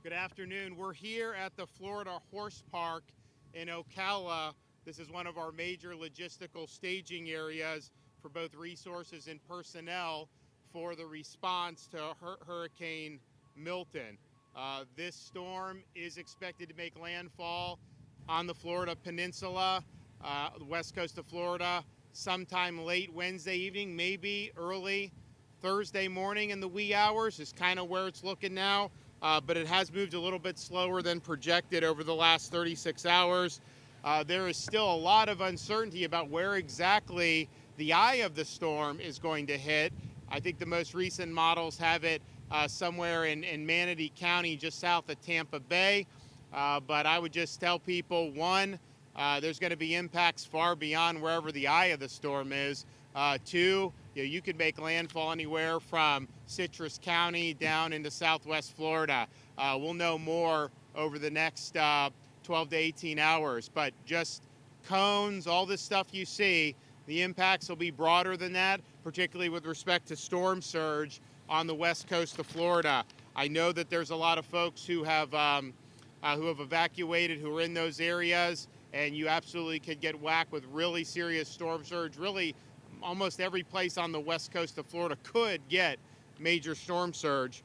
Good afternoon. We're here at the Florida Horse Park in Ocala. This is one of our major logistical staging areas for both resources and personnel for the response to Hurricane Milton. This storm is expected to make landfall on the Florida Peninsula, the west coast of Florida, sometime late Wednesday evening, maybe early Thursday morning in the wee hours is kind of where it's looking now. But it has moved a little bit slower than projected over the last 36 hours. There is still a lot of uncertainty about where exactly the eye of the storm is going to hit. I think the most recent models have it somewhere in Manatee County, just south of Tampa Bay. But I would just tell people, one, there's going to be impacts far beyond wherever the eye of the storm is. Two, you could make landfall anywhere from Citrus County down into southwest Florida. We'll know more over the next 12 to 18 hours, but just cones, all this stuff you see, the impacts will be broader than that, particularly with respect to storm surge on the west coast of Florida. I know that there's a lot of folks who have evacuated, who are in those areas, and you absolutely could get whacked with really serious storm surge. Really, almost every place on the west coast of Florida could get major storm surge.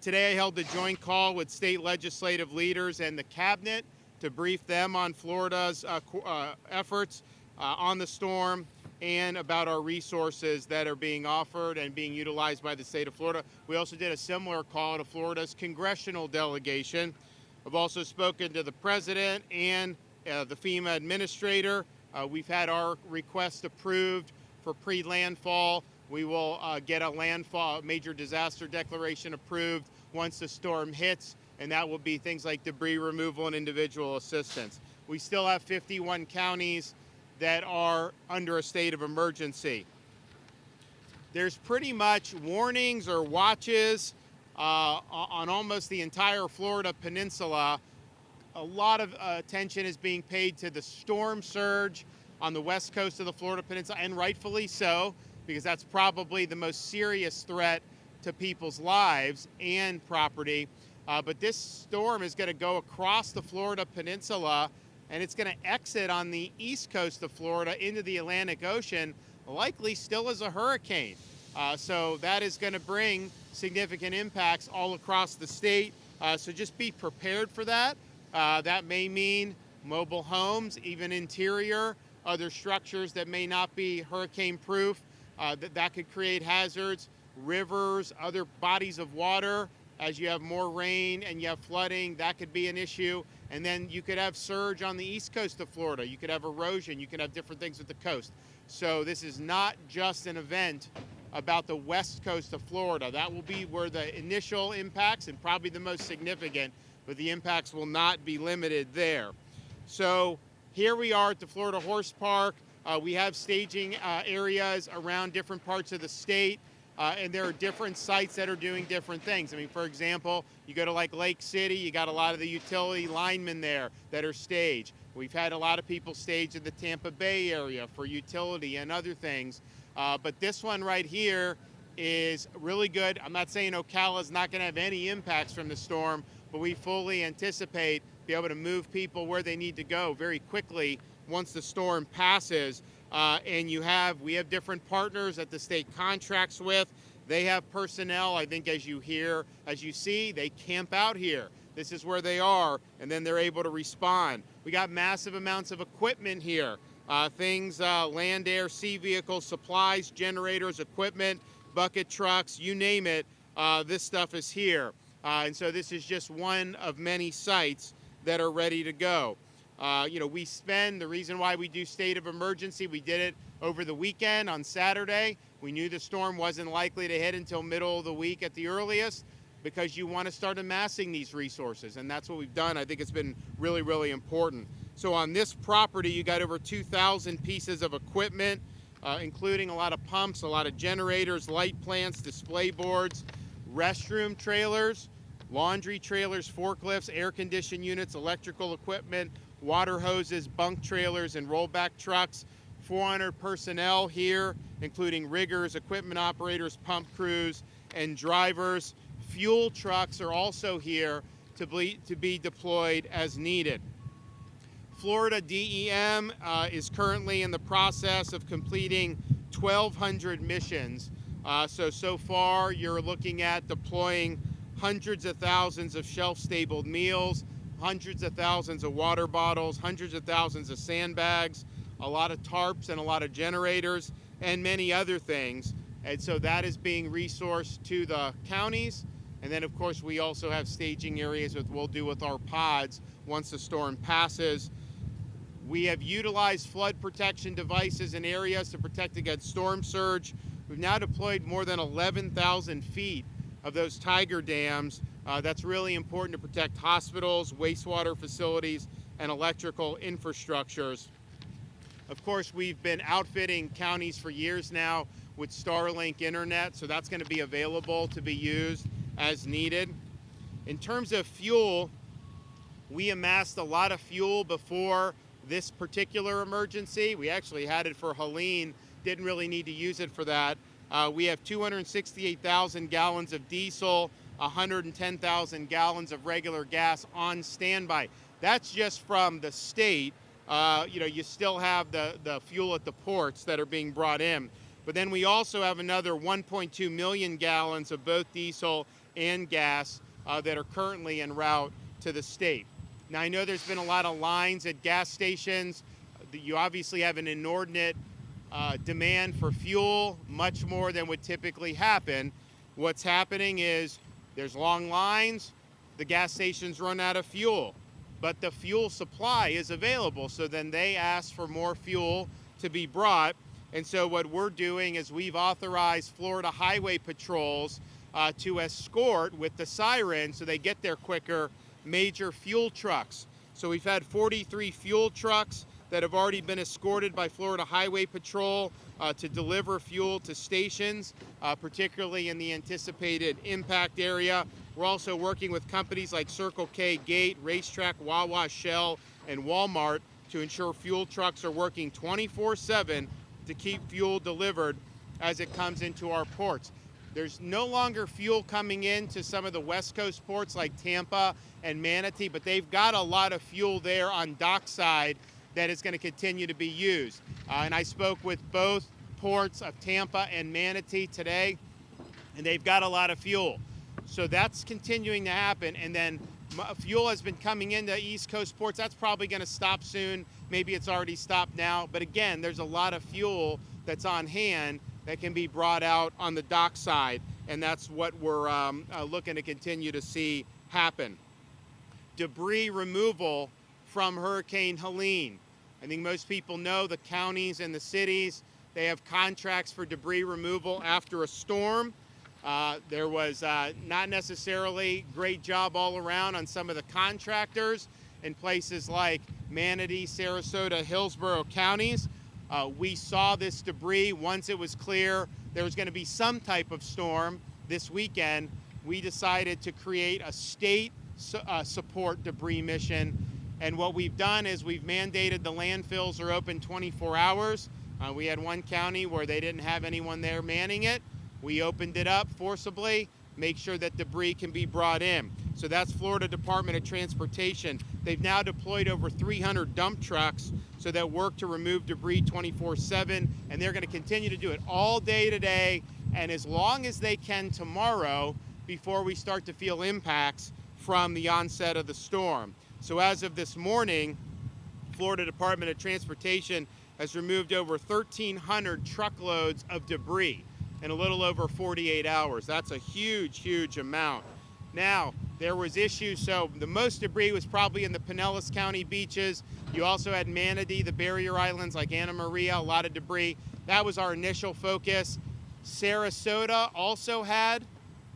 Today I held a joint call with state legislative leaders and the cabinet to brief them on Florida's efforts on the storm and about our resources that are being offered and being utilized by the state of Florida. We also did a similar call to Florida's congressional delegation. I've also spoken to the president and the FEMA administrator. We've had our request approved for pre-landfall. We will get a landfall, major disaster declaration approved once the storm hits, and that will be things like debris removal and individual assistance. We still have 51 counties that are under a state of emergency. There's pretty much warnings or watches on almost the entire Florida peninsula. A lot of attention is being paid to the storm surge on the west coast of the Florida Peninsula, and rightfully so, because that's probably the most serious threat to people's lives and property. But this storm is going to go across the Florida Peninsula, and it's going to exit on the east coast of Florida into the Atlantic Ocean, likely still as a hurricane. So that is going to bring significant impacts all across the state. So just be prepared for that. That may mean mobile homes, even interior, other structures that may not be hurricane proof, that could create hazards, rivers, other bodies of water. As you have more rain and you have flooding, that could be an issue. And then you could have surge on the east coast of Florida. You could have erosion. You could have different things with the coast. So this is not just an event about the west coast of Florida. That will be where the initial impacts and probably the most significant, but the impacts will not be limited there. So here we are at the Florida Horse Park. We have staging areas around different parts of the state, and there are different sites that are doing different things. I mean, for example, you go to like Lake City, you got a lot of the utility linemen there that are staged. We've had a lot of people staged in the Tampa Bay area for utility and other things. But this one right here is really good. I'm not saying Ocala is not going to have any impacts from the storm, but we fully anticipate be able to move people where they need to go very quickly once the storm passes. And we have different partners that the state contracts with. They have personnel. I think as you see, they camp out here. This is where they are, and then they're able to respond. We got massive amounts of equipment here. Land, air, sea vehicles, supplies, generators, equipment, bucket trucks, you name it, this stuff is here. And so this is just one of many sites that are ready to go. The reason why we do state of emergency, we did it over the weekend on Saturday. We knew the storm wasn't likely to hit until middle of the week at the earliest, because you want to start amassing these resources, and that's what we've done. I think it's been really, really important. So on this property, you got over 2,000 pieces of equipment, including a lot of pumps, a lot of generators, light plants, display boards, restroom trailers, laundry trailers, forklifts, air conditioning units, electrical equipment, water hoses, bunk trailers, and rollback trucks. 400 personnel here, including riggers, equipment operators, pump crews, and drivers. Fuel trucks are also here to be deployed as needed. Florida DEM is currently in the process of completing 1,200 missions. So far you're looking at deploying hundreds of thousands of shelf-stable meals, hundreds of thousands of water bottles, hundreds of thousands of sandbags, a lot of tarps and a lot of generators, and many other things. And so that is being resourced to the counties. And then of course we also have staging areas that we'll do with our pods once the storm passes. We have utilized flood protection devices in areas to protect against storm surge. We've now deployed more than 11,000 feet of those Tiger dams. That's really important to protect hospitals, wastewater facilities, and electrical infrastructures. Of course, we've been outfitting counties for years now with Starlink internet, so that's going to be available to be used as needed. In terms of fuel, we amassed a lot of fuel before this particular emergency. We actually had it for Helene, didn't really need to use it for that. We have 268,000 gallons of diesel, 110,000 gallons of regular gas on standby. That's just from the state. You still have the fuel at the ports that are being brought in. But then we also have another 1.2 million gallons of both diesel and gas that are currently en route to the state. Now, I know there's been a lot of lines at gas stations. You obviously have an inordinate demand for fuel, much more than would typically happen. What's happening is there's long lines, the gas stations run out of fuel, but the fuel supply is available. So then they ask for more fuel to be brought. And so what we're doing is we've authorized Florida highway patrols to escort with the siren so they get there quicker major fuel trucks. So we've had 43 fuel trucks that have already been escorted by Florida Highway Patrol to deliver fuel to stations, particularly in the anticipated impact area. We're also working with companies like Circle K, Gate, Racetrack, Wawa, Shell, and Walmart to ensure fuel trucks are working 24/7 to keep fuel delivered as it comes into our ports. There's no longer fuel coming into some of the West Coast ports like Tampa and Manatee, but they've got a lot of fuel there on dockside that is going to continue to be used. And I spoke with both ports of Tampa and Manatee today, and they've got a lot of fuel. So that's continuing to happen. And then fuel has been coming into East Coast ports. That's probably going to stop soon. Maybe it's already stopped now. But again, there's a lot of fuel that's on hand that can be brought out on the dockside, and that's what we're looking to continue to see happen. Debris removal from Hurricane Helene. I think most people know the counties and the cities, they have contracts for debris removal after a storm. There was not necessarily great job all around on some of the contractors in places like Manatee, Sarasota, Hillsborough counties. We saw this debris once it was clear there was going to be some type of storm this weekend. We decided to create a state support debris mission. And what we've done is we've mandated the landfills are open 24 hours. We had one county where they didn't have anyone there manning it. We opened it up forcibly, make sure that debris can be brought in. So that's Florida Department of Transportation. They've now deployed over 300 dump trucks so that work to remove debris 24/7, and they're going to continue to do it all day today and as long as they can tomorrow before we start to feel impacts from the onset of the storm. So as of this morning, Florida Department of Transportation has removed over 1,300 truckloads of debris in a little over 48 hours. That's a huge, huge amount. Now, there was issues, so the most debris was probably in the Pinellas County beaches. You also had Manatee, the barrier islands like Anna Maria, a lot of debris. That was our initial focus. Sarasota also had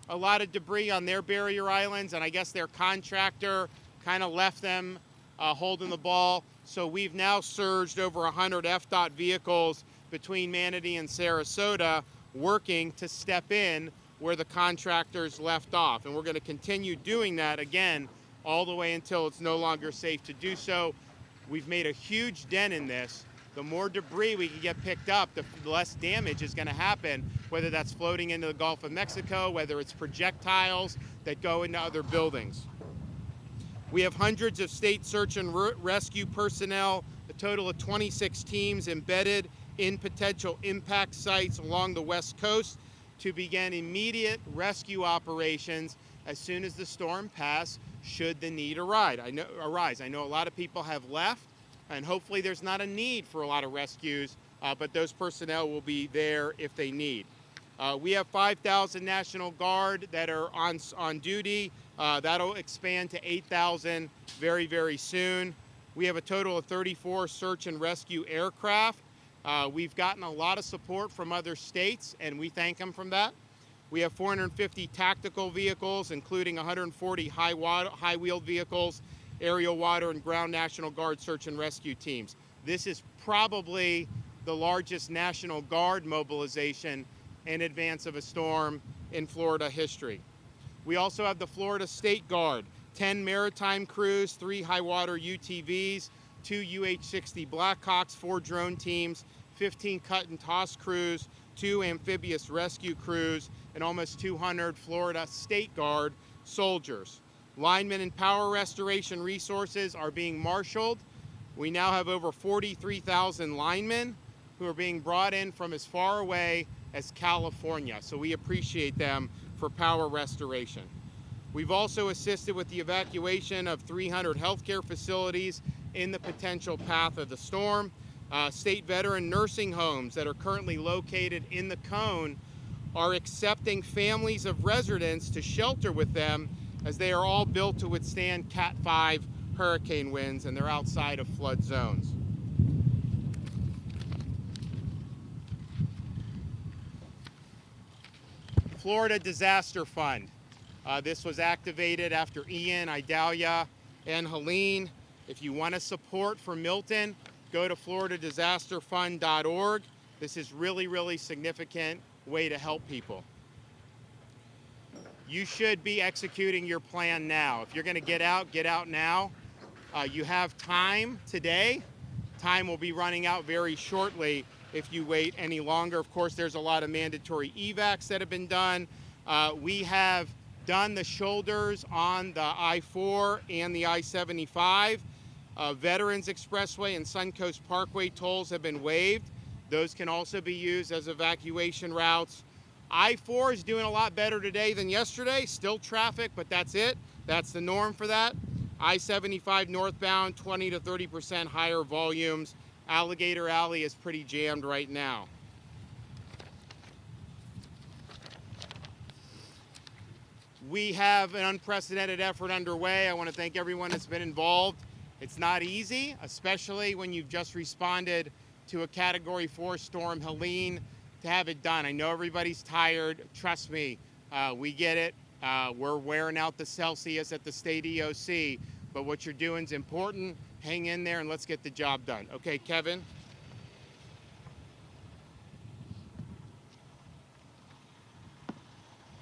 a lot of debris on their barrier islands, and I guess their contractor kind of left them holding the ball. So we've now surged over 100 FDOT vehicles between Manatee and Sarasota working to step in where the contractors left off. And we're going to continue doing that again all the way until it's no longer safe to do so. We've made a huge dent in this. The more debris we can get picked up, the less damage is going to happen, whether that's floating into the Gulf of Mexico, whether it's projectiles that go into other buildings. We have hundreds of state search and rescue personnel, a total of 26 teams embedded in potential impact sites along the West Coast to begin immediate rescue operations as soon as the storm passes, should the need arise. I know a lot of people have left, and hopefully there's not a need for a lot of rescues, but those personnel will be there if they need. We have 5,000 National Guard that are on duty. That'll expand to 8,000 very, very soon. We have a total of 34 search and rescue aircraft. We've gotten a lot of support from other states, and we thank them for that. We have 450 tactical vehicles, including 140 high-wheeled vehicles, aerial, water, and ground National Guard search and rescue teams. This is probably the largest National Guard mobilization in advance of a storm in Florida history. We also have the Florida State Guard, 10 maritime crews, 3 high-water UTVs, 2 UH-60 Blackhawks, 4 drone teams, 15 cut and toss crews, 2 amphibious rescue crews, and almost 200 Florida State Guard soldiers. Linemen and power restoration resources are being marshaled. We now have over 43,000 linemen who are being brought in from as far away as California, so we appreciate them for power restoration. We've also assisted with the evacuation of 300 healthcare facilities in the potential path of the storm. State veteran nursing homes that are currently located in the cone are accepting families of residents to shelter with them, as they are all built to withstand Cat 5 hurricane winds, and they're outside of flood zones. Florida Disaster Fund. This was activated after Ian, Idalia, and Helene. If you want to support for Milton, go to floridadisasterfund.org. This is really, really significant way to help people. You should be executing your plan now. If you're going to get out now. You have time today. Time will be running out very shortly if you wait any longer. Of course, there's a lot of mandatory evacs that have been done. We have done the shoulders on the I-4 and the I-75. Veterans Expressway and Suncoast Parkway tolls have been waived. Those can also be used as evacuation routes. I-4 is doing a lot better today than yesterday. Still traffic, but that's it. That's the norm for that. I-75 northbound, 20 to 30% higher volumes. Alligator Alley is pretty jammed right now. We have an unprecedented effort underway. I want to thank everyone that's been involved. It's not easy, especially when you've just responded to a Category 4 storm, Helene, to have it done. I know everybody's tired. Trust me, we get it. We're wearing out the Celsius at the state EOC, but what you're doing is important. Hang in there and let's get the job done. Okay, Kevin?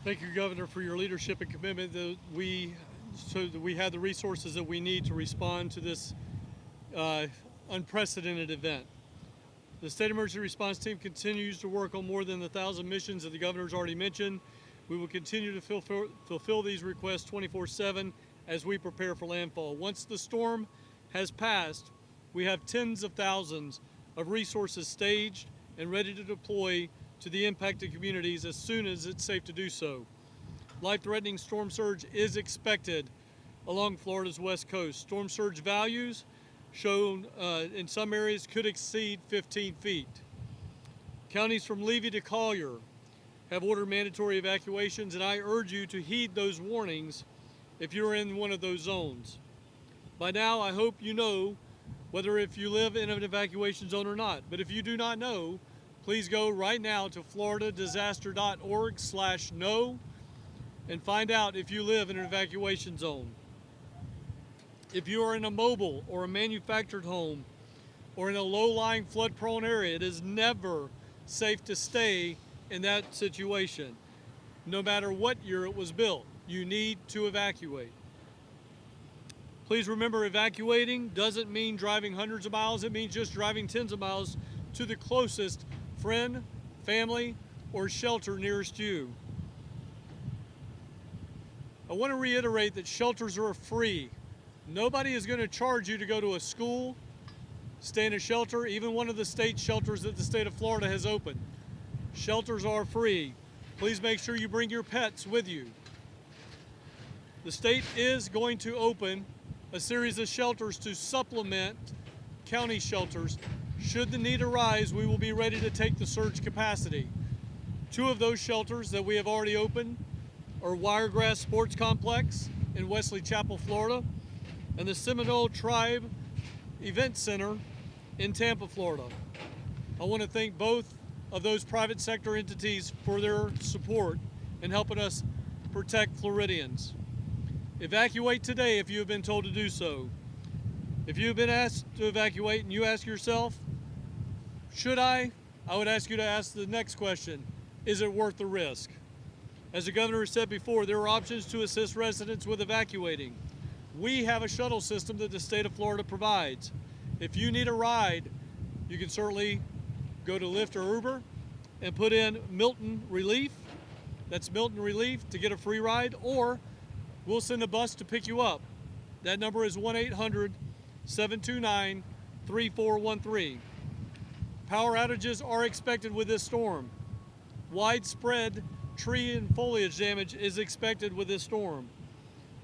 Thank you, Governor, for your leadership and commitment so that we have the resources that we need to respond to this unprecedented event. The State Emergency Response Team continues to work on more than 1,000 missions that the Governor's already mentioned. We will continue to fulfill these requests 24/7 as we prepare for landfall. Once the storm has passed, we have tens of thousands of resources staged and ready to deploy to the impacted communities as soon as it's safe to do so. Life-threatening storm surge is expected along Florida's west coast. Storm surge values shown in some areas could exceed 15 feet. Counties from Levy to Collier have ordered mandatory evacuations, and I urge you to heed those warnings if you're in one of those zones. By now, I hope you know whether if you live in an evacuation zone or not. But if you do not know, please go right now to floridadisaster.org/know and find out if you live in an evacuation zone. If you are in a mobile or a manufactured home or in a low-lying flood-prone area, it is never safe to stay in that situation. No matter what year it was built, you need to evacuate. Please remember, evacuating doesn't mean driving hundreds of miles. It means just driving tens of miles to the closest friend, family, or shelter nearest you. I want to reiterate that shelters are free. Nobody is going to charge you to go to a school, stay in a shelter, even one of the state shelters that the state of Florida has opened. Shelters are free. Please make sure you bring your pets with you. The state is going to open a series of shelters to supplement county shelters. Should the need arise, we will be ready to take the surge capacity. 2 of those shelters that we have already opened are Wiregrass Sports Complex in Wesley Chapel, Florida, and the Seminole Tribe Event Center in Tampa, Florida. I want to thank both of those private sector entities for their support in helping us protect Floridians. Evacuate today if you have been told to do so. If you have been asked to evacuate and you ask yourself, should I would ask you to ask the next question, is it worth the risk? As the governor said before, there are options to assist residents with evacuating. We have a shuttle system that the state of Florida provides. If you need a ride, you can certainly go to Lyft or Uber and put in Milton Relief. That's Milton Relief to get a free ride, or we'll send a bus to pick you up. That number is 1-800-729-3413. Power outages are expected with this storm. Widespread tree and foliage damage is expected with this storm.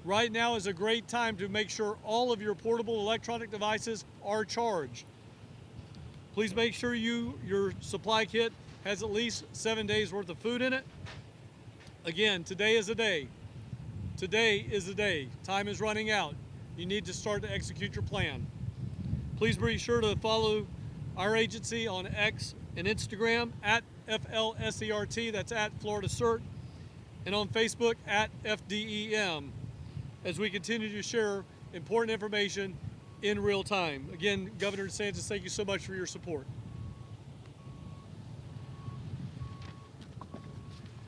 Right now is a great time to make sure all of your portable electronic devices are charged. Please make sure your supply kit has at least 7 days worth of food in it. Again, today is the day. Today is the day. Time is running out. You need to start to execute your plan. Please be sure to follow our agency on X and Instagram at FLSERT, that's at Florida CERT, and on Facebook at FDEM, as we continue to share important information in real time. Again, Governor DeSantis, thank you so much for your support.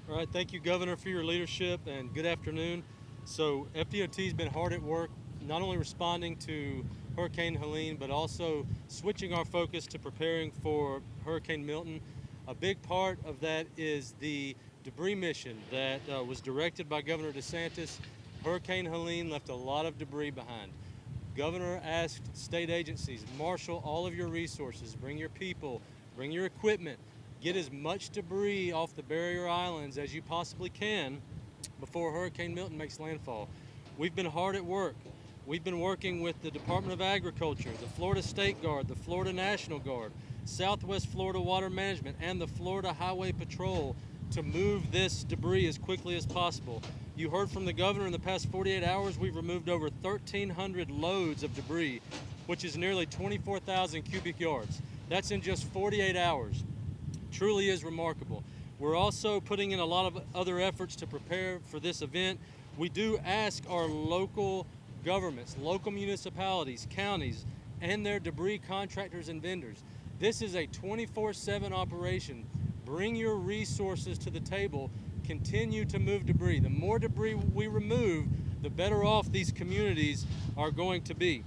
All right, thank you, Governor, for your leadership, and good afternoon. So FDOT has been hard at work, not only responding to Hurricane Helene, but also switching our focus to preparing for Hurricane Milton. A big part of that is the debris mission that was directed by Governor DeSantis. Hurricane Helene left a lot of debris behind. Governor asked state agencies, marshal all of your resources, bring your people, bring your equipment, get as much debris off the barrier islands as you possibly can before Hurricane Milton makes landfall. We've been hard at work. We've been working with the Department of Agriculture, the Florida State Guard, the Florida National Guard, Southwest Florida Water Management, and the Florida Highway Patrol to move this debris as quickly as possible. You heard from the governor in the past 48 hours, we've removed over 1,300 loads of debris, which is nearly 24,000 cubic yards. That's in just 48 hours. Truly is remarkable. We're also putting in a lot of other efforts to prepare for this event. We do ask our local governments, local municipalities, counties, and their debris contractors and vendors. This is a 24/7 operation. Bring your resources to the table. Continue to move debris. The more debris we remove, the better off these communities are going to be.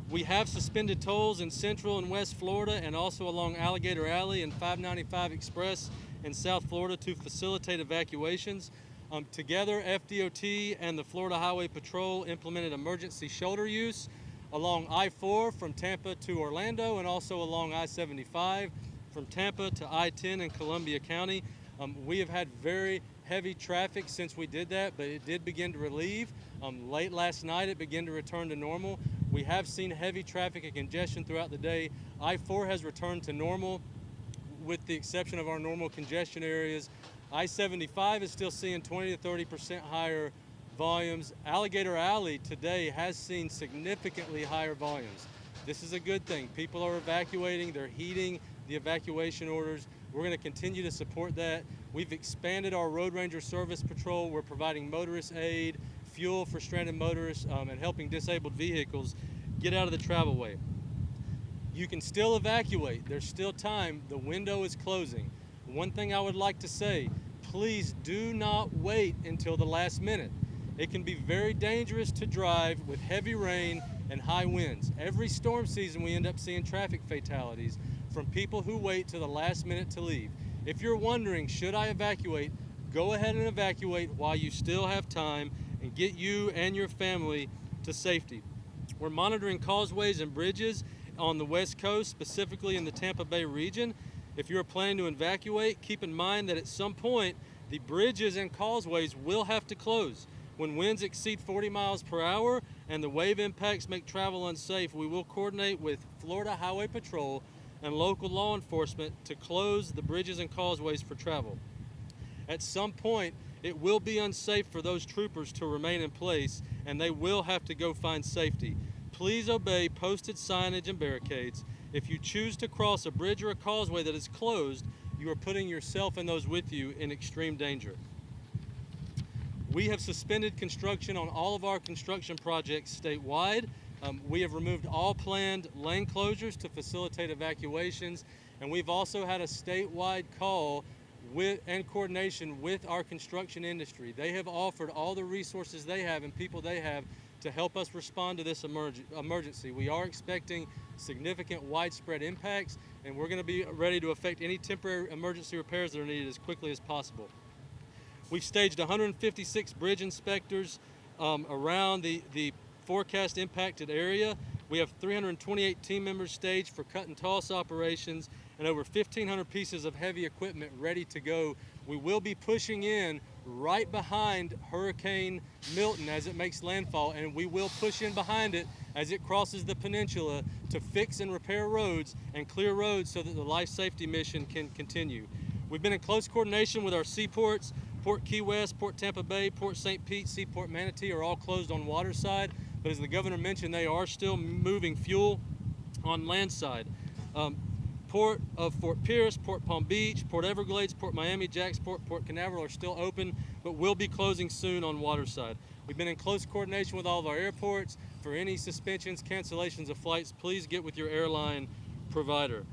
We have suspended tolls in Central and West Florida and also along Alligator Alley and 595 Express in South Florida to facilitate evacuations. Together, FDOT and the Florida Highway Patrol implemented emergency shoulder use along I-4 from Tampa to Orlando and also along I-75 from Tampa to I-10 in Columbia County. We have had very heavy traffic since we did that, but it did begin to relieve. Late last night, it began to return to normal. We have seen heavy traffic and congestion throughout the day. I-4 has returned to normal with the exception of our normal congestion areas. I-75 is still seeing 20 to 30% higher volumes. Alligator Alley today has seen significantly higher volumes. This is a good thing. People are evacuating, they're heeding the evacuation orders. We're going to continue to support that. We've expanded our Road Ranger Service Patrol. We're providing motorist aid, fuel for stranded motorists, and helping disabled vehicles get out of the travelway. You can still evacuate. There's still time. The window is closing. One thing I would like to say, please do not wait until the last minute. It can be very dangerous to drive with heavy rain and high winds. Every storm season we end up seeing traffic fatalities from people who wait to the last minute to leave. If you're wondering, should I evacuate, go ahead and evacuate while you still have time and get you and your family to safety. We're monitoring causeways and bridges on the West Coast, specifically in the Tampa Bay region. If you're planning to evacuate, keep in mind that at some point, the bridges and causeways will have to close. When winds exceed 40 miles per hour and the wave impacts make travel unsafe, we will coordinate with Florida Highway Patrol and local law enforcement to close the bridges and causeways for travel. At some point, it will be unsafe for those troopers to remain in place, and they will have to go find safety. Please obey posted signage and barricades. If you choose to cross a bridge or a causeway that is closed, you are putting yourself and those with you in extreme danger. We have suspended construction on all of our construction projects statewide. We have removed all planned lane closures to facilitate evacuations, and we've also had a statewide call and coordination with our construction industry. They have offered all the resources they have and people they have to help us respond to this emergency. We are expecting significant widespread impacts, and we're going to be ready to effect any temporary emergency repairs that are needed as quickly as possible. We've staged 156 bridge inspectors around the forecast impacted area. We have 328 team members staged for cut and toss operations and over 1,500 pieces of heavy equipment ready to go. We will be pushing in right behind Hurricane Milton as it makes landfall, and we will push in behind it as it crosses the peninsula to fix and repair roads and clear roads so that the life safety mission can continue. We've been in close coordination with our seaports. Port Key West, Port Tampa Bay, Port St. Pete, Seaport Manatee are all closed on water side, but as the governor mentioned, they are still moving fuel on land side. Port of Fort Pierce, Port Palm Beach, Port Everglades, Port Miami, Jacksport, Port Canaveral are still open, but will be closing soon on water side. We've been in close coordination with all of our airports. For any suspensions, cancellations of flights, please get with your airline provider.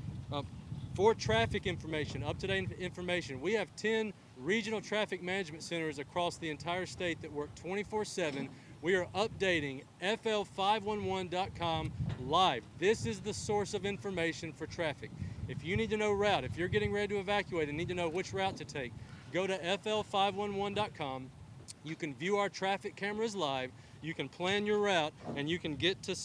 For traffic information, up-to-date information, we have 10 regional traffic management centers across the entire state that work 24/7. We are updating FL511.com live. This is the source of information for traffic. If you need to know route, if you're getting ready to evacuate and need to know which route to take, go to FL511.com. You can view our traffic cameras live, you can plan your route, and you can get to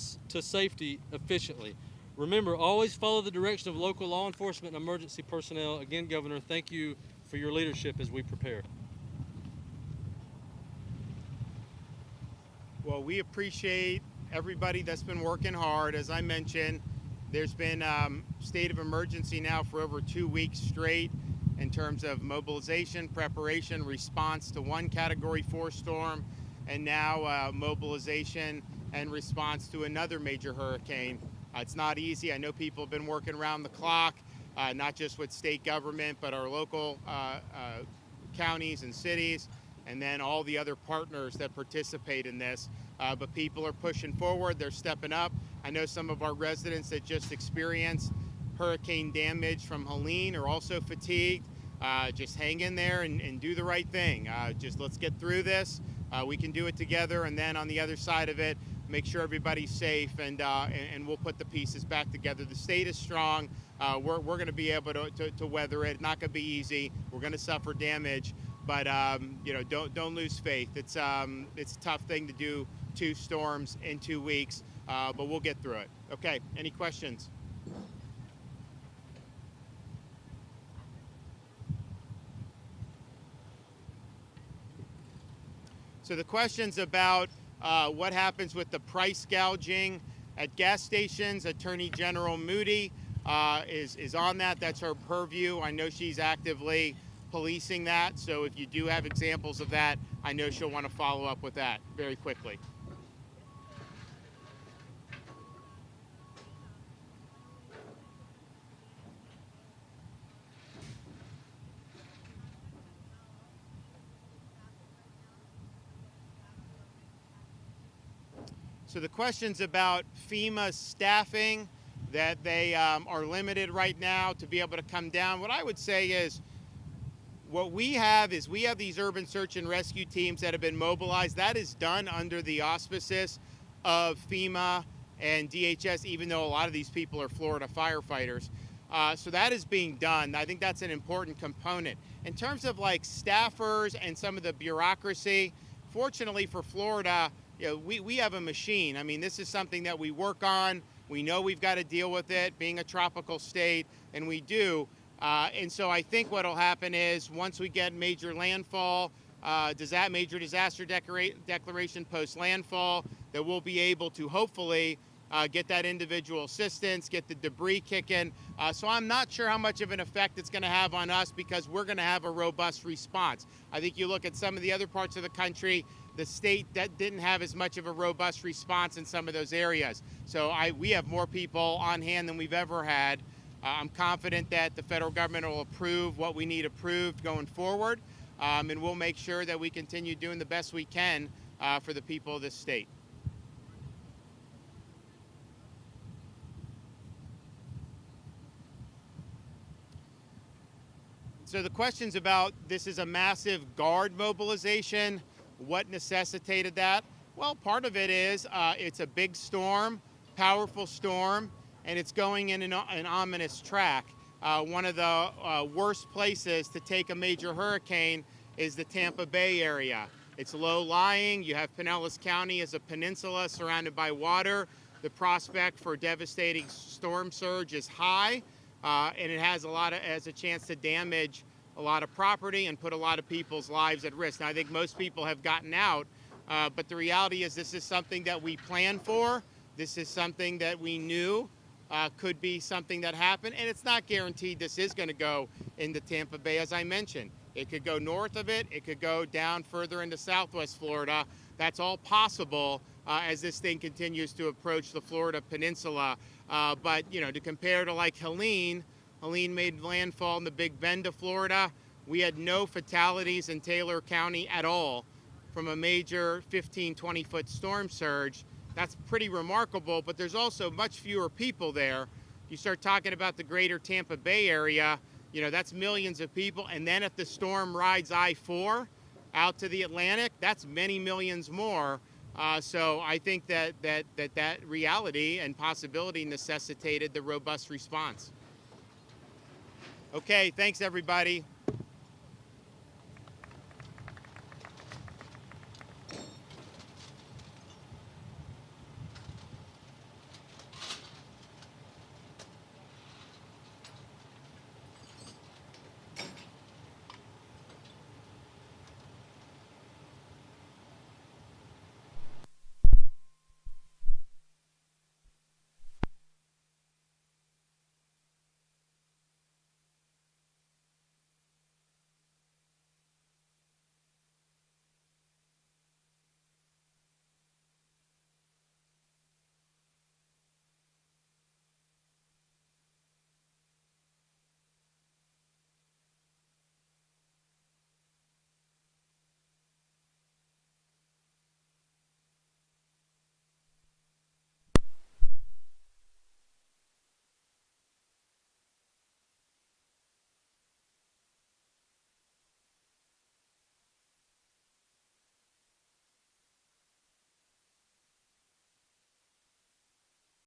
safety efficiently. Remember, always follow the direction of local law enforcement and emergency personnel. Again, Governor, thank you for your leadership as we prepare. Well, we appreciate everybody that's been working hard. As I mentioned, there's been state of emergency now for over 2 weeks straight in terms of mobilization, preparation, response to one Category 4 storm, and now mobilization and response to another major hurricane. It's not easy. I know people have been working around the clock, not just with state government, but our local counties and cities, and then all the other partners that participate in this. But people are pushing forward, they're stepping up. I know some of our residents that just experienced hurricane damage from Helene are also fatigued. Just hang in there and do the right thing. Just let's get through this. We can do it together, and then on the other side of it, make sure everybody's safe, and we'll put the pieces back together. The state is strong. We're going to be able to weather it. Not going to be easy. We're going to suffer damage, but you know, don't lose faith. It's a tough thing to do 2 storms in 2 weeks, but we'll get through it. Okay. Any questions? So the question's about what happens with the price gouging at gas stations. Attorney General Moody is on that. That's her purview. I know she's actively policing that. So if you do have examples of that, I know she'll want to follow up with that very quickly. So the question's about FEMA staffing, that they are limited right now to be able to come down. What I would say is, what we have is we have these urban search and rescue teams that have been mobilized. That is done under the auspices of FEMA and DHS, even though a lot of these people are Florida firefighters. So that is being done. I think that's an important component. In terms of like staffers and some of the bureaucracy, fortunately for Florida, you know, we have a machine. I mean, this is something that we work on. We know we've got to deal with it, being a tropical state, and we do. And so I think what will happen is once we get major landfall, major disaster declaration post landfall, that we'll be able to hopefully get that individual assistance, get the debris kicking. So I'm not sure how much of an effect it's going to have on us because we're going to have a robust response. I think you look at some of the other parts of the country, the state that didn't have as much of a robust response in some of those areas. So we have more people on hand than we've ever had. I'm confident that the federal government will approve what we need approved going forward, and we'll make sure that we continue doing the best we can for the people of this state. So the questions about this is a massive guard mobilization, what necessitated that? Well, part of it is it's a big storm, powerful storm, and it's going in an ominous track. One of the worst places to take a major hurricane is the Tampa Bay area. It's low-lying. You have Pinellas County as a peninsula surrounded by water. The prospect for devastating storm surge is high, and it has a chance to damage a lot of property and put a lot of people's lives at risk. Now, I think most people have gotten out, but the reality is this is something that we planned for. This is something that we knew could be something that happened, and it's not guaranteed this is going to go into Tampa Bay, as I mentioned. It could go north of it. It could go down further into southwest Florida. That's all possible as this thing continues to approach the Florida peninsula. But, you know, to compare to like Helene made landfall in the Big Bend of Florida. We had no fatalities in Taylor County at all from a major 15, 20-foot storm surge. That's pretty remarkable, but there's also much fewer people there. You start talking about the greater Tampa Bay area, you know, that's millions of people. And then if the storm rides I-4 out to the Atlantic, that's many millions more. So I think that reality and possibility necessitated the robust response. Okay, thanks everybody.